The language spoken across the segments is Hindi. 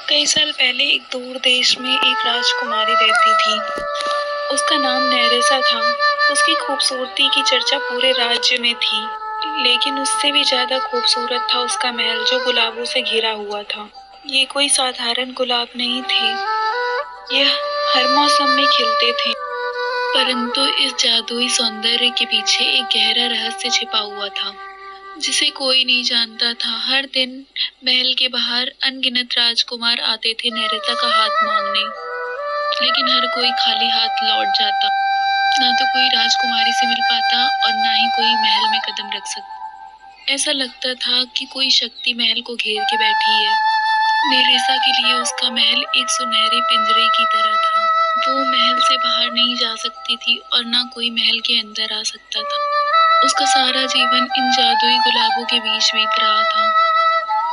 कई साल पहले एक दूर देश में एक राजकुमारी रहती थी। उसका नाम नैरेसा था। उसकी खूबसूरती की चर्चा पूरे राज्य में थी, लेकिन उससे भी ज्यादा खूबसूरत था उसका महल जो गुलाबों से घिरा हुआ था। ये कोई साधारण गुलाब नहीं थे, यह हर मौसम में खिलते थे। परंतु इस जादुई सौंदर्य के पीछे एक गहरा रहस्य छिपा हुआ था, जिसे कोई नहीं जानता था। हर दिन महल के बाहर अनगिनत राजकुमार आते थे नैरेसा का हाथ मांगने, लेकिन हर कोई खाली हाथ लौट जाता। ना तो कोई राजकुमारी से मिल पाता और ना ही कोई महल में कदम रख सकता। ऐसा लगता था कि कोई शक्ति महल को घेर के बैठी है। नैरेसा के लिए उसका महल एक सुनहरे पिंजरे की तरह था। वो महल से बाहर नहीं जा सकती थी और ना कोई महल के अंदर आ सकता था। उसका सारा जीवन इन जादुई गुलाबों के बीच बीत रहा था।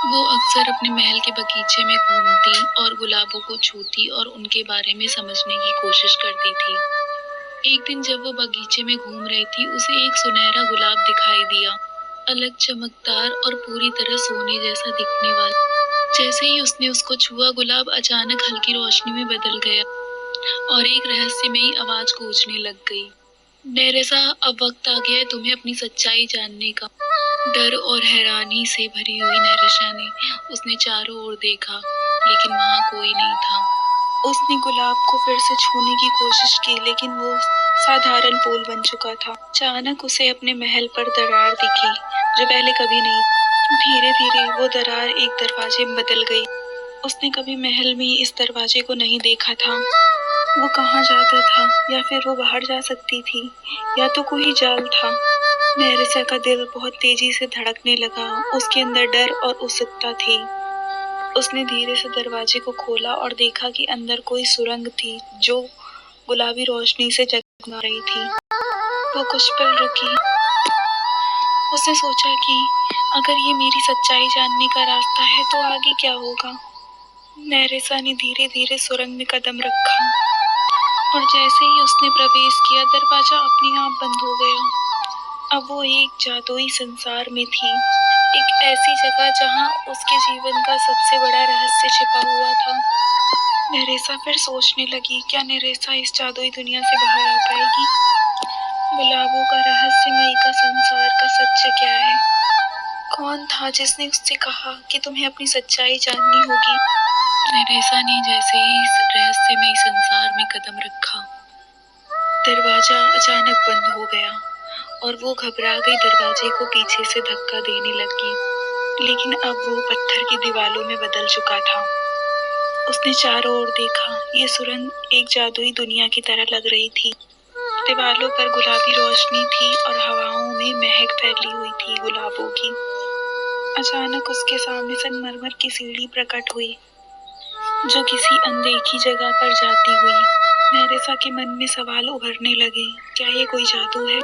वो अक्सर अपने महल के बगीचे में घूमती और गुलाबों को छूती और उनके बारे में समझने की कोशिश करती थी। एक दिन जब वो बगीचे में घूम रही थी, उसे एक सुनहरा गुलाब दिखाई दिया, अलग, चमकदार और पूरी तरह सोने जैसा दिखने वाला। जैसे ही उसने उसको छुआ, गुलाब अचानक हल्की रोशनी में बदल गया और एक रहस्यमयी आवाज गूंजने लग गई। नैरेसा, अब वक्त आ गया है तुम्हें अपनी सच्चाई जानने का। डर और हैरानी से भरी हुई नैरेसा ने उसने चारों ओर देखा, लेकिन वहां कोई नहीं था। उसने गुलाब को फिर से छूने की कोशिश की, लेकिन वो साधारण फूल बन चुका था। अचानक उसे अपने महल पर दरार दिखी, जो पहले कभी नहीं। धीरे धीरे वो दरार एक दरवाजे में बदल गई। उसने कभी महल में इस दरवाजे को नहीं देखा था। वो कहाँ जाता था, या फिर वो बाहर जा सकती थी, या तो कोई जाल था। नैरेसा का दिल बहुत तेजी से धड़कने लगा। उसके अंदर डर और उत्सुकता थी। उसने धीरे से दरवाजे को खोला और देखा कि अंदर कोई सुरंग थी जो गुलाबी रोशनी से जगमगा रही थी। वो कुछ पल रुकी। उसने सोचा कि अगर ये मेरी सच्चाई जानने का रास्ता है तो आगे क्या होगा। नैरेसा ने धीरे धीरे सुरंग में कदम रखा और जैसे ही उसने प्रवेश किया, दरवाजा अपने आप बंद हो गया। अब वो एक जादुई संसार में थी, एक ऐसी जगह जहां उसके जीवन का सबसे बड़ा रहस्य छिपा हुआ था। नैरेसा फिर सोचने लगी, क्या नैरेसा इस जादुई दुनिया से बाहर आ पाएगी? गुलाबों का रहस्यमयी का संसार का सच क्या है? कौन था जिसने उससे कहा कि तुम्हें अपनी सच्चाई जाननी होगी? नैरेसा ने जैसे ही इस रहस्यमयी संसार में कदम रखा, दरवाजा अचानक बंद हो गया और वो घबरा गई। दरवाजे को पीछे से धक्का देने लगी, लेकिन अब वो पत्थर की दीवारों में बदल चुका था। उसने चारों ओर देखा। ये सुरंग एक जादुई दुनिया की तरह लग रही थी। दीवारों पर गुलाबी रोशनी थी और हवाओं में महक फैली हुई थी गुलाबों की। अचानक उसके सामने संगमरमर की सीढ़ी प्रकट हुई, जो किसी अनदेखी जगह पर जाती हुई। नैरेसा के मन में सवाल उभरने लगे, क्या ये कोई जादू है?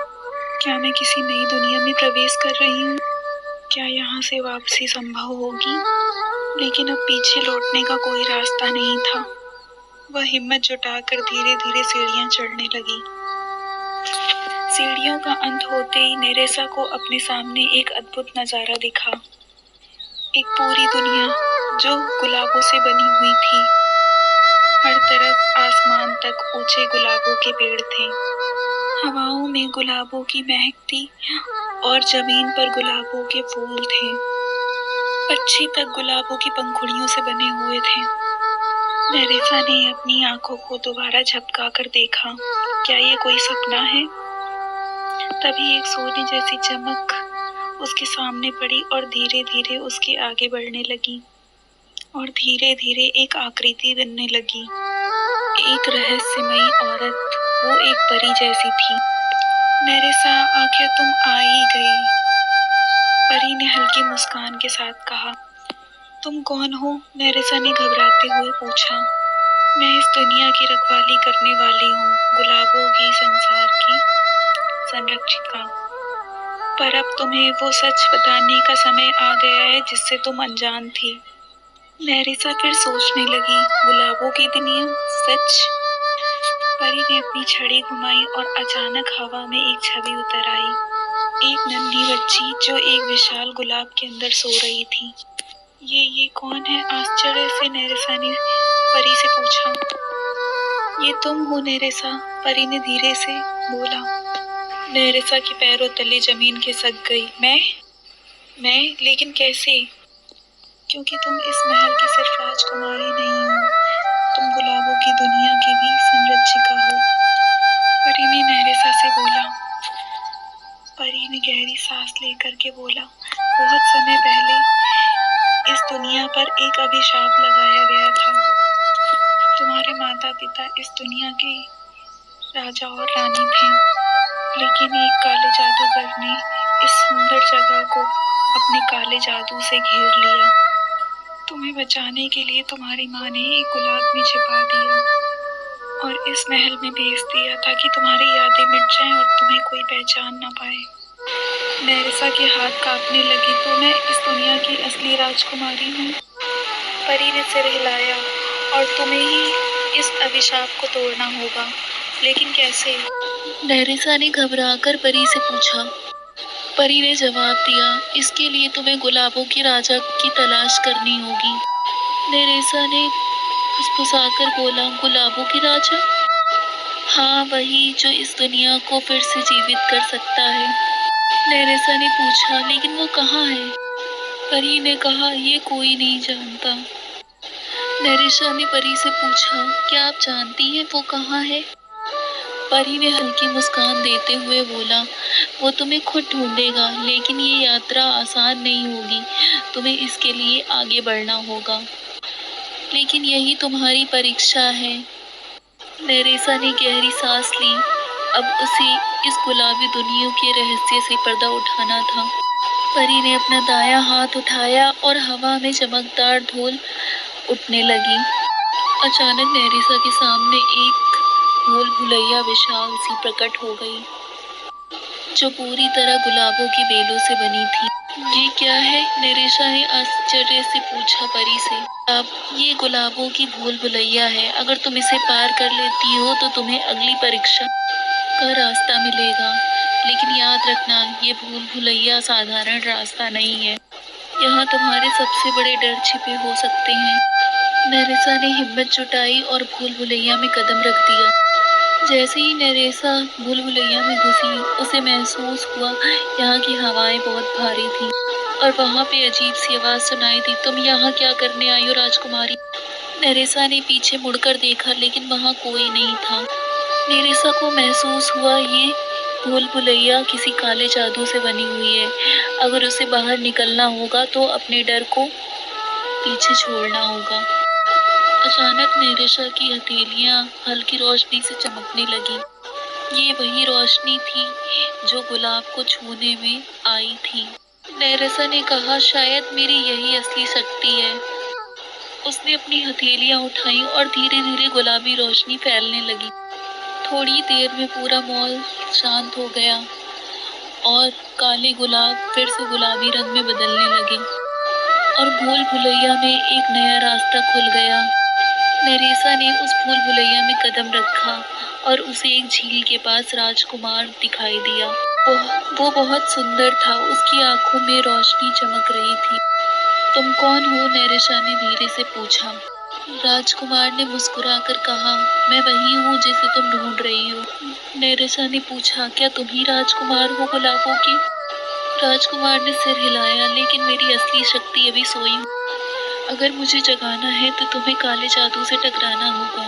क्या मैं किसी नई दुनिया में प्रवेश कर रही हूँ? क्या यहाँ से वापसी संभव होगी? लेकिन अब पीछे लौटने का कोई रास्ता नहीं था। वह हिम्मत जुटाकर धीरे धीरे सीढ़ियां चढ़ने लगी। सीढ़ियों का अंत होते ही नैरेसा को अपने सामने एक अद्भुत नजारा दिखा। एक पूरी दुनिया जो गुलाबों से बनी हुई थी। हर तरफ आसमान तक ऊंचे गुलाबों के पेड़ थे। हवाओं में गुलाबों की महक थी और जमीन पर गुलाबों के फूल थे। पक्षी तक गुलाबों की पंखुड़ियों से बने हुए थे। नैरेसा ने अपनी आंखों को दोबारा झपका कर देखा, क्या ये कोई सपना है? तभी एक सोने जैसी चमक उसके सामने पड़ी और धीरे धीरे उसके आगे बढ़ने लगी और धीरे धीरे एक आकृति बनने लगी। एक रहस्यमयी औरत, वो एक परी जैसी थी। नैरेसा, आखिर तुम आ ही गई, परी ने हल्की मुस्कान के साथ कहा। तुम कौन हो? नैरेसा ने घबराते हुए पूछा। मैं इस दुनिया की रखवाली करने वाली हूँ, गुलाबों की संसार की संरक्षिका। पर अब तुम्हें वो सच बताने का समय आ गया है जिससे तुम अनजान थी। नैरेसा फिर सोचने लगी, गुलाबों की दुनिया, सच? परी ने अपनी छड़ी घुमाई और अचानक हवा में एक छवि उतर आई। एक नन्ही बच्ची जो एक विशाल गुलाब के अंदर सो रही थी। ये कौन है? आश्चर्य से नेरेसा ने परी से पूछा। ये तुम हो नेरेसा, परी ने धीरे से बोला। नेरेसा के पैरों तले जमीन खिसक गई। मैं? लेकिन कैसे? क्योंकि तुम इस महल की सिर्फ राजकुमारी नहीं हो, तुम गुलाबों की दुनिया की भी संरक्षिका हो, परी ने नेरेसा से बोला। परी ने गहरी सांस लेकर के बोला, बहुत समय पहले इस दुनिया पर एक अभिशाप लगाया गया था। तुम्हारे माता पिता इस दुनिया के राजा और रानी थे, लेकिन एक काले जादूगर ने इस सुंदर जगह को अपने काले जादू से घेर लिया। तुम्हें बचाने के लिए तुम्हारी माँ ने एक गुलाब में छिपा दिया और इस महल में भेज दिया ताकि तुम्हारी यादें मिट जाएं और तुम्हें कोई पहचान ना पाए। नेरेसा के हाथ कांपने लगे। तो मैं इस दुनिया की असली राजकुमारी हूँ? परी ने सिर हिलाया। और तुम्हें ही इस अभिशाप को तोड़ना होगा, लेकिन कैसे? नेरेसा ने घबराकर परी से पूछा। परी ने जवाब दिया, इसके लिए तुम्हें गुलाबों के राजा की तलाश करनी होगी। नेरेसा ने फुसफुसाकर बोला, गुलाबों के राजा? हाँ, वही जो इस दुनिया को फिर से जीवित कर सकता है। नेरेसा ने पूछा, लेकिन वो कहाँ है? परी ने कहा, ये कोई नहीं जानता। नेरेसा ने परी से पूछा, क्या आप जानती हैं वो कहाँ है? परी ने हल्की मुस्कान देते हुए बोला, वो तुम्हें खुद ढूंढेगा, लेकिन ये यात्रा आसान नहीं होगी। तुम्हें इसके लिए आगे बढ़ना होगा, लेकिन यही तुम्हारी परीक्षा है। नेरेसा ने गहरी सांस ली। अब उसे इस गुलाबी दुनिया के रहस्य से पर्दा उठाना था। परी ने अपना दायां हाथ उठाया और हवा में चमकदार धूल उठने लगी। अचानक नेरेसा के सामने एक भूल भुलैया विशाल सी प्रकट हो गई, जो पूरी तरह गुलाबों की बेलों से बनी थी। ये क्या है? नेरेसा ने आश्चर्य से पूछा परी से। अब ये गुलाबों की भूल भुलैया है। अगर तुम इसे पार कर लेती हो तो तुम्हें अगली परीक्षा का रास्ता मिलेगा, लेकिन याद रखना, ये भूल भुलैया साधारण रास्ता नहीं है। यहाँ तुम्हारे सबसे बड़े डर छिपे हो सकते हैं। नेरेसा ने हिम्मत जुटाई और भूल भुलैया में कदम रख दिया। जैसे ही नेरेसा भूल भुलैया में घुसी, उसे महसूस हुआ यहाँ की हवाएं बहुत भारी थी और वहाँ पे अजीब सी आवाज सुनाई दी, तुम यहाँ क्या करने आई हो राजकुमारी? नेरेसा ने पीछे मुड़कर देखा, लेकिन वहाँ कोई नहीं था। नेरेसा को महसूस हुआ ये भूल भुलैया किसी काले जादू से बनी हुई है। अगर उसे बाहर निकलना होगा तो अपने डर को पीछे छोड़ना होगा। अचानक नेरेसा की हथेलियां हल्की रोशनी से चमकने लगी। ये वही रोशनी थी जो गुलाब को छूने में आई थी। नेरेसा ने कहा, शायद मेरी यही असली शक्ति है। उसने अपनी हथेलियां उठाई और धीरे धीरे गुलाबी रोशनी फैलने लगी। थोड़ी देर में पूरा मॉल शांत हो गया और काले गुलाब फिर से गुलाबी रंग में बदलने लगे और भूल भुलैया में एक नया रास्ता खुल गया। नेरेसा ने उस भूल भुलैया में कदम रखा और उसे एक झील के पास राजकुमार दिखाई दिया। वो बहुत सुंदर था। उसकी आंखों में रोशनी चमक रही थी। तुम कौन हो? नेरेसा ने धीरे से पूछा। राजकुमार ने मुस्कुराकर कहा, मैं वही हूँ जिसे तुम ढूंढ रही हो। नेरेसा ने पूछा, क्या तुम ही राजकुमार हो गुलाबों की? राजकुमार ने सिर हिलाया, लेकिन मेरी असली शक्ति अभी सोई हूँ। अगर मुझे जगाना है तो तुम्हें काले जादू से टकराना होगा।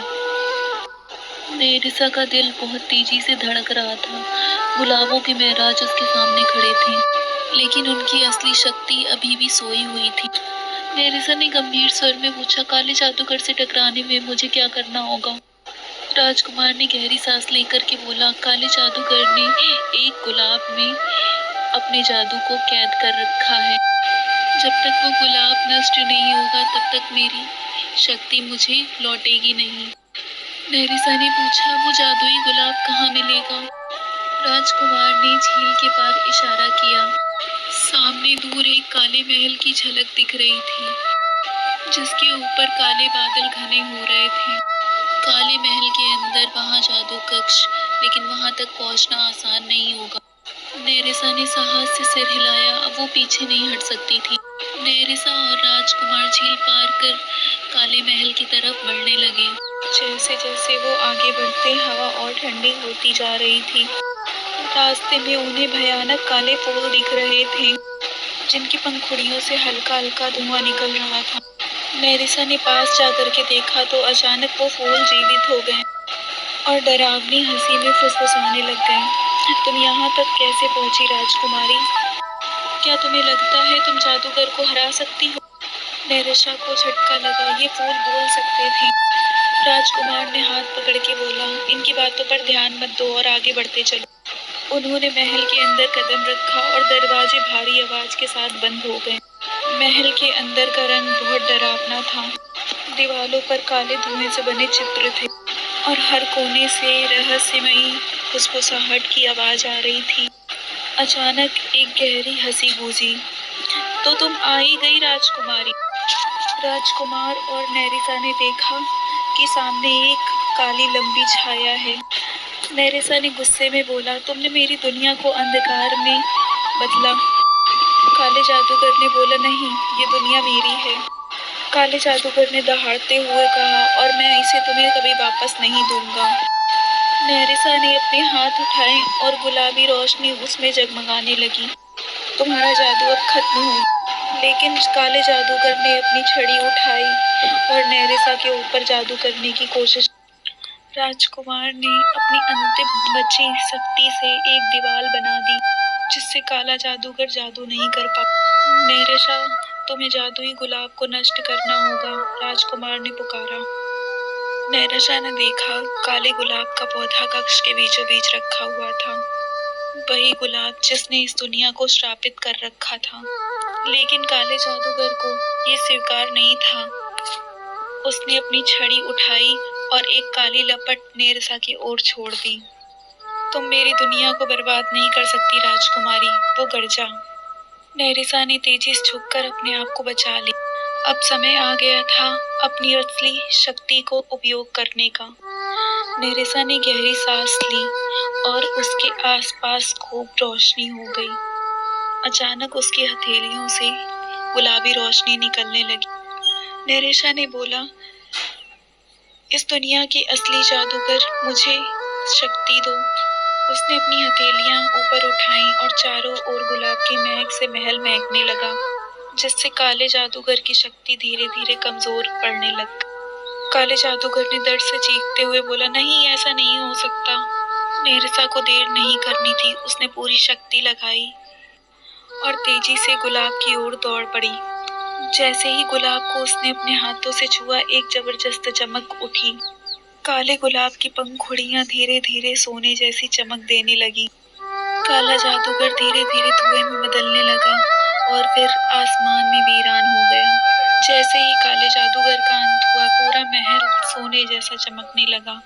नेरेसा का दिल बहुत तेजी से धड़क रहा था। गुलाबों के महराज उसके सामने खड़े थे, लेकिन उनकी असली शक्ति अभी भी सोई हुई थी। नेरेसा ने गंभीर स्वर में पूछा, काले जादूगर से टकराने में मुझे क्या करना होगा? राजकुमार ने गहरी सांस लेकर के बोला, काले जादूगर ने एक गुलाब में अपने जादू को कैद कर रखा है। जब तक वो गुलाब नष्ट नहीं होगा तब तक मेरी शक्ति मुझे लौटेगी नहीं। नेरेसा ने पूछा, वो जादुई गुलाब कहाँ मिलेगा? राजकुमार ने झील के पार इशारा किया। सामने दूर एक काले महल की झलक दिख रही थी, जिसके ऊपर काले बादल घने हो रहे थे। काले महल के अंदर वहाँ जादू कक्ष, लेकिन वहाँ तक पहुँचना आसान नहीं होगा। नेरेसा ने साहस से सिर हिलाया। अब वो पीछे नहीं हट सकती थी। नेरिसा और राजकुमार झील पार कर काले महल की तरफ बढ़ने लगे। जैसे जैसे वो आगे बढ़ते हवा और ठंडी होती जा रही थी। रास्ते में उन्हें भयानक काले फूल दिख रहे थे जिनकी पंखुड़ियों से हल्का हल्का धुआं निकल रहा था। नेरिसा ने पास जाकर के देखा तो अचानक वो फूल जीवित हो गए और डरावनी हंसी में फुसफुसाने लग गए। तुम यहाँ तक कैसे पहुंची राजकुमारी? क्या तुम्हें लगता है तुम जादूगर को हरा सकती हो? नेरिसा को झटका लगा, ये फूल बोल सकते थे। राजकुमार ने हाथ पकड़ के बोला, इनकी बातों पर ध्यान मत दो और आगे बढ़ते चलो। उन्होंने महल के अंदर कदम रखा और दरवाजे भारी आवाज के साथ बंद हो गए। महल के अंदर का रंग बहुत डरावना था। दीवालों पर काले धुएं से बने चित्र थे और हर कोने से रहस्यमयी फुसफुसाहट की आवाज आ रही थी। अचानक एक गहरी हंसी गूंजी। तो तुम आ ही गई राजकुमारी। राजकुमार और नेरिसा ने देखा कि सामने एक काली लंबी छाया है। नेरिसा ने गुस्से में बोला, तुमने मेरी दुनिया को अंधकार में बदला। काले जादूगर ने बोला, नहीं, ये दुनिया मेरी है। काले जादूगर ने दहाड़ते हुए कहा, और मैं इसे तुम्हें कभी वापस नहीं दूंगा। नेरिसा ने अपने हाथ उठाए और गुलाबी रोशनी उसमें जगमगाने लगी। तुम्हारा जादू अब खत्म हो। लेकिन काले जादूगर ने अपनी छड़ी उठाई और नेरिसा के ऊपर जादू करने की कोशिश। राजकुमार ने अपनी अंतिम बची शक्ति से एक दीवार बना दी जिससे काला जादूगर जादू नहीं कर पाया। नेरिसा, तुम्हें जादुई गुलाब को नष्ट करना होगा, राजकुमार ने पुकारा। नेरिसा ने देखा काले गुलाब का पौधा कक्ष के बीचों बीच रखा हुआ था। वही गुलाब जिसने इस दुनिया को श्रापित कर रखा था। लेकिन काले जादूगर को ये स्वीकार नहीं था। उसने अपनी छड़ी उठाई और एक काली लपट नेरिसा की ओर छोड़ दी। तुम मेरी दुनिया को बर्बाद नहीं कर सकती राजकुमारी, वो गर्जा। नेरिसा ने तेजी से झुककर अपने आप को बचा लिया। अब समय आ गया था अपनी असली शक्ति को उपयोग करने का। नेरिसा ने गहरी सांस ली और उसके आसपास खूब रोशनी हो गई। अचानक उसकी हथेलियों से गुलाबी रोशनी निकलने लगी। नेरिसा ने बोला, इस दुनिया के असली जादूगर, मुझे शक्ति दो। उसने अपनी हथेलियां ऊपर उठाईं और चारों ओर गुलाब की महक से महल महकने लगा, जिससे काले जादूगर की शक्ति धीरे धीरे कमजोर पड़ने लग। काले जादूगर ने दर्द से चीखते हुए बोला, नहीं, ऐसा नहीं हो सकता। नेरिसा को देर नहीं करनी थी। उसने पूरी शक्ति लगाई और तेजी से गुलाब की ओर दौड़ पड़ी। जैसे ही गुलाब को उसने अपने हाथों से छुआ, एक जबरदस्त चमक उठी। काले गुलाब की पंखुड़ियां धीरे धीरे सोने जैसी चमक देने लगी। काला जादूगर धीरे धीरे धुएं में बदलने लगा और फिर आसमान में वीरान हो गया। जैसे ही काले जादूगर का अंत हुआ, पूरा महल सोने जैसा चमकने लगा।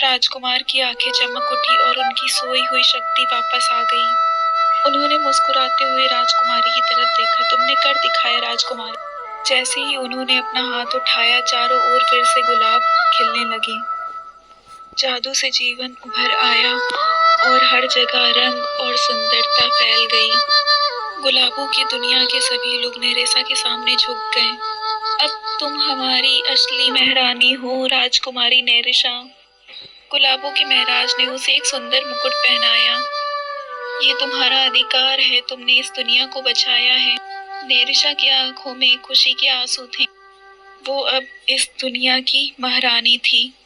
राजकुमार की आंखें चमक उठी और उनकी सोई हुई शक्ति वापस आ गई। उन्होंने मुस्कुराते हुए राजकुमारी की तरफ देखा। तुमने कर दिखाया राजकुमारी। जैसे ही उन्होंने अपना हाथ उठाया, चारों ओर फिर से गुलाब खिलने लगे। जादू से जीवन उभर आया और हर जगह रंग और सुंदरता फैल गई। गुलाबों की दुनिया के सभी लोग नेरिसा के सामने झुक गए। अब तुम हमारी असली महारानी हो, राजकुमारी नेरिसा। गुलाबों के महाराज ने उसे एक सुंदर मुकुट पहनाया। ये तुम्हारा अधिकार है, तुमने इस दुनिया को बचाया है। नेरिसा की आंखों में खुशी के आंसू थे। वो अब इस दुनिया की महारानी थी।